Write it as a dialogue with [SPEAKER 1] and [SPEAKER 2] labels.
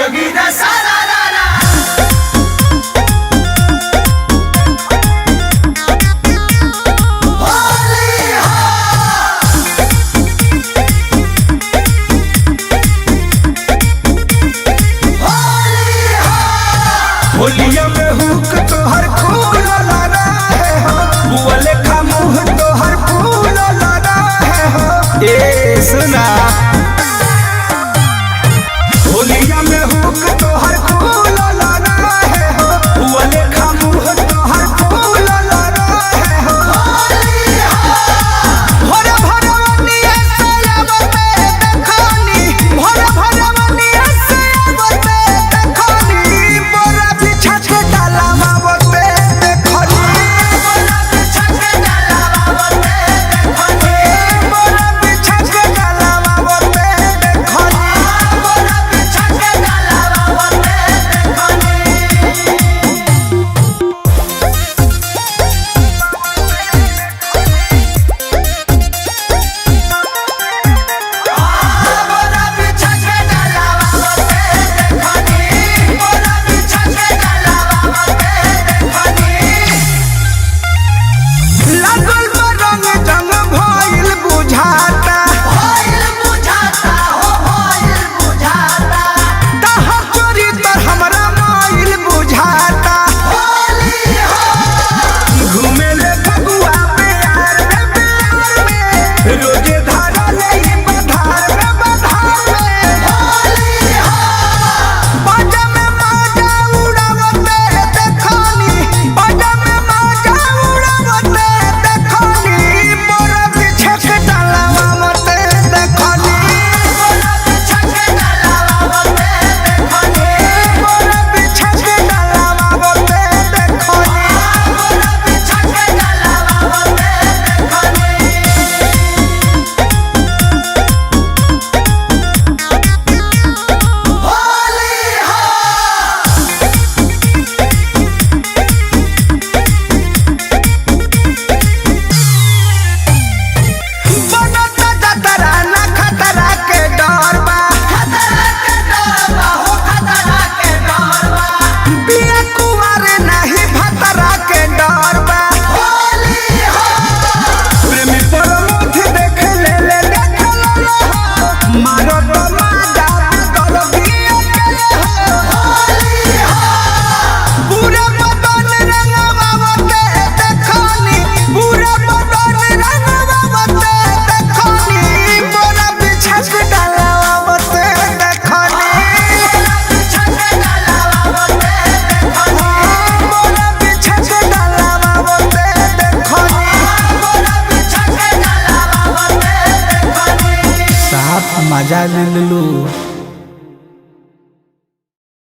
[SPEAKER 1] जोगीरा सारा रारा होलिया में हुक तोहर फूल लड़ा है हो बुआ लेखा मुँह तोहर फूल लड़ा है हो। ए सुना होलिया में हुक तोहर फूल लड़ा है हो बुआ लेखा मुँह तोहर फूल लड़ा है हो। भोरे भोरवनिया से आवते देखनी भोरे भोरवनिया से आवते देखनी बोरा बिछा के डाला मावते देखनी बोरा बिछा के डाला मावते देखनी बोरा बिछा के डाला मावते देखनी बोरा बिछा के डाला मावते बोरा बिछा के डाला मावते देखनी बोरा बिछा के डाला मावते देखनी। लागल बा रंग जंग भइल बुझाता हो भइल बुझाता तहा चोरी तर हमरा माइल बुझाता घूमे ले फगुआ प्यार में रोजे धारा ले बधार में बाजा में माजा उड़ावते देखनी बाजा में माजा उड़ावते देखनी बोरा बिछा के डाला मावते देखनी बोरा बिछा के डाला मावते देखनी बोरा बिछा के डाला मावते देखनी बोरा बिछा के डाला मावते बनता जतरा ना खतरा के डर बा हो खतरा के डर बा बिया कुंवर नहीं भतरा के डर बा प्रेमी परमोध देख ले मारो तो माजा कर दिया पूरा बदन रंगवावते देखनी पूरा बदन रंगवावते देखनी बोरा बिछा के डालावते देखनी बोरा बिछा के डालावते देखनी बोरा बिछा के डालावते देखनी बोरा बिछा के डालावते देखनी। साफ मजा ले लू।